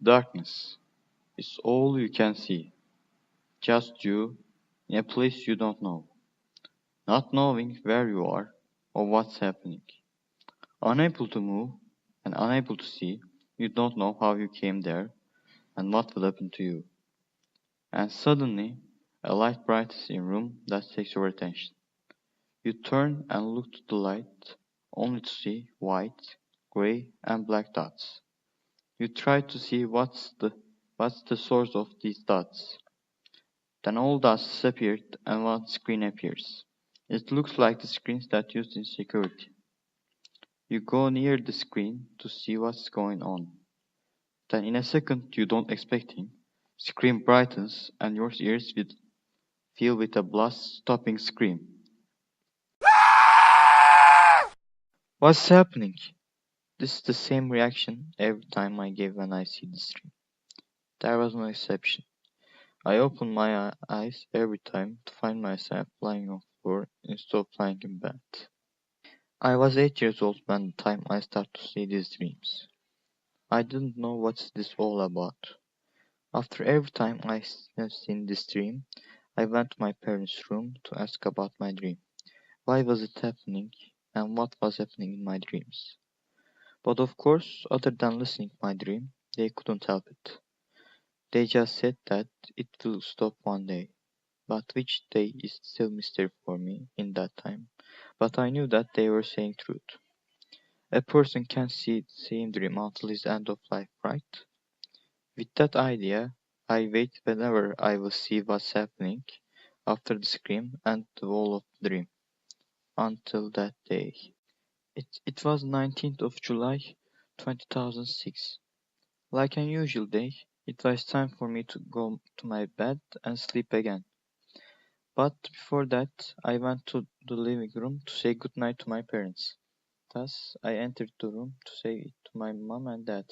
Darkness is all you can see, just you in a place you don't know, not knowing where you are or what's happening. Unable to move and unable to see, you don't know how you came there and what will happen to you. And suddenly, a light brightens in a room that takes your attention. You turn and look to the light, only to see white, gray, and black dots. You try to see what's the source of these dots. Then all dots disappeared and one screen appears. It looks like the screens that used in security. You go near the screen to see what's going on. Then in a second you don't expecting, screen brightens and your ears will fill with a blast-stopping scream. What's happening? This is the same reaction every time I give when I see the stream. There was no exception. I open my eyes every time to find myself lying on the floor instead of lying in bed. I was 8 years old when the time I started to see these dreams. I didn't know what's this all about. After every time I have seen this dream, I went to my parents' room to ask about my dream. Why was it happening and what was happening in my dreams? But of course, other than listening to my dream, they couldn't help it. They just said that it will stop one day. But which day is still mystery for me in that time. But I knew that they were saying truth. A person can see the same dream until his end of life, right? With that idea, I wait whenever I will see what's happening after the scream and the wall of the dream. Until that day. It was 19th of July 2006. Like an usual day, it was time for me to go to my bed and sleep again. But before that, I went to the living room to say goodnight to my parents. Thus, I entered the room to say it to my mom and dad.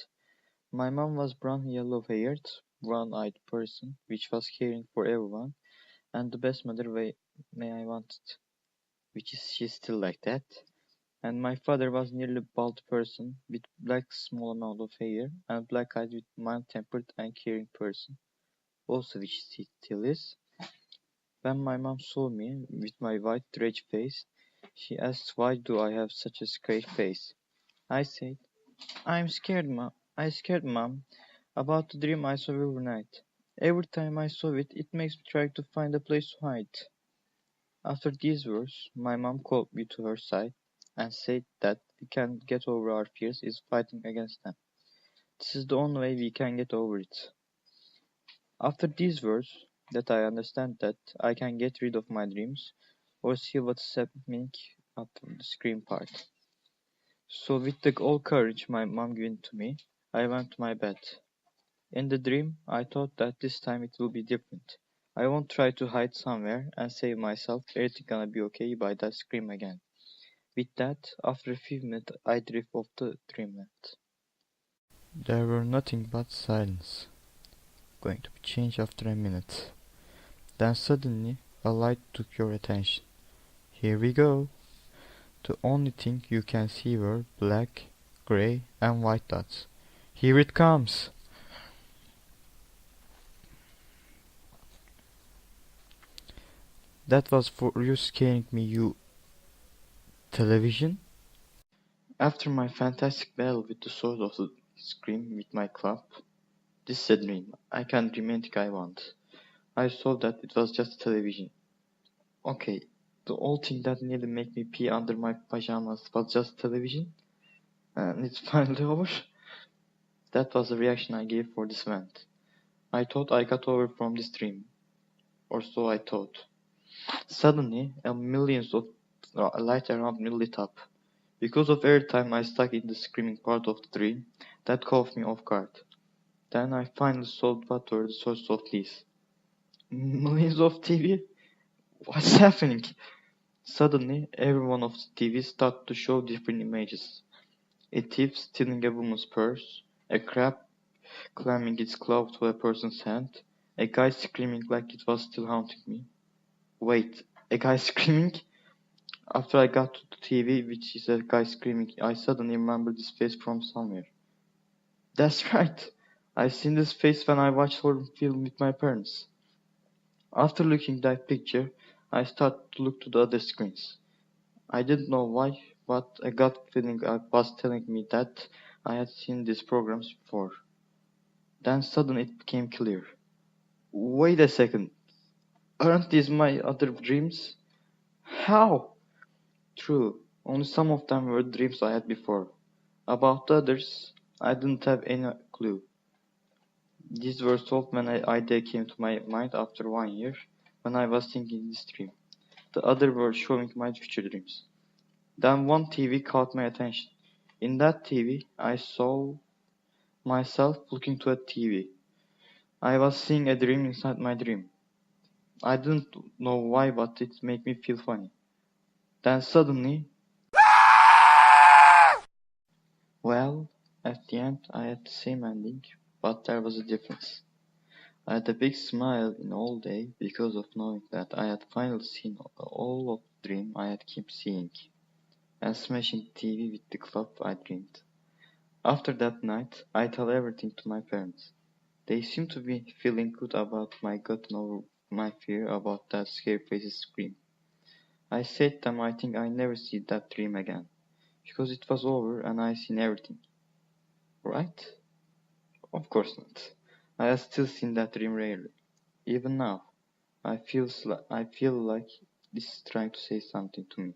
My mom was brown yellow-haired, brown-eyed person, which was caring for everyone, and the best mother may I wanted, which is she's still like that. And my father was nearly bald person, with black small amount of hair, and black eyed with mild-tempered and caring person, also which she still is. When my mom saw me with my white red face, she asked why do I have such a scary face. I said, I'm scared, mom. I scared, mom, about the dream I saw overnight. Every time I saw it, it makes me try to find a place to hide. After these words, my mom called me to her side and said that we can get over our fears is fighting against them. This is the only way we can get over it. After these words, that I understand that I can get rid of my dreams or see what's happening after the scream part. So with the all courage my mom given to me, I went to my bed. In the dream, I thought that this time it will be different. I won't try to hide somewhere and save myself. Everything gonna be okay by that scream again. With that, after a few minutes, I drift off the dreamland. There were nothing but silence. Going to be changed after a minute. Then suddenly, a light took your attention. Here we go. The only thing you can see were black, grey, and white dots. Here it comes! That was for you scaring me, you television? After my fantastic battle with the sword of the scream with my club, this is a dream. I can dream anything I want. I saw that it was just television. Okay, the old thing that nearly made me pee under my pajamas was just television, and it's finally over. That was the reaction I gave for this event. I thought I got over from this dream, or so I thought. Suddenly, a millions of lights around me lit up. Because of every time I stuck in the screaming part of the dream, that caught me off guard. Then I finally solved what were the source of these. Millions of TV? What's happening? Suddenly, every one of the TVs started to show different images. A thief stealing a woman's purse, a crab climbing its claw to a person's hand, a guy screaming like it was still haunting me. Wait, a guy screaming? After I got to the TV, which is a guy screaming, I suddenly remembered this face from somewhere. That's right. I seen this face when I watched horror film with my parents. After looking at that picture, I started to look to the other screens. I didn't know why, but a gut feeling was telling me that I had seen these programs before. Then suddenly it became clear. Wait a second, aren't these my other dreams? How? True, only some of them were dreams I had before. About the others, I didn't have any clue. These were solved when an idea came to my mind after 1 year, when I was thinking this dream. The other were showing my future dreams. Then one TV caught my attention. In that TV, I saw myself looking to a TV. I was seeing a dream inside my dream. I didn't know why, but it made me feel funny. Then suddenly, well, at the end, I had the same ending, but there was a difference. I had a big smile in all day because of knowing that I had finally seen all of the dream I had kept seeing, and smashing the TV with the club I dreamed. After that night, I tell everything to my parents. They seem to be feeling good about my gotten over my fear about that scary face's scream. I said them I think I never see that dream again, because it was over and I seen everything. Right? Of course not. I have still seen that dream rarely. Even now, I feel like this is trying to say something to me.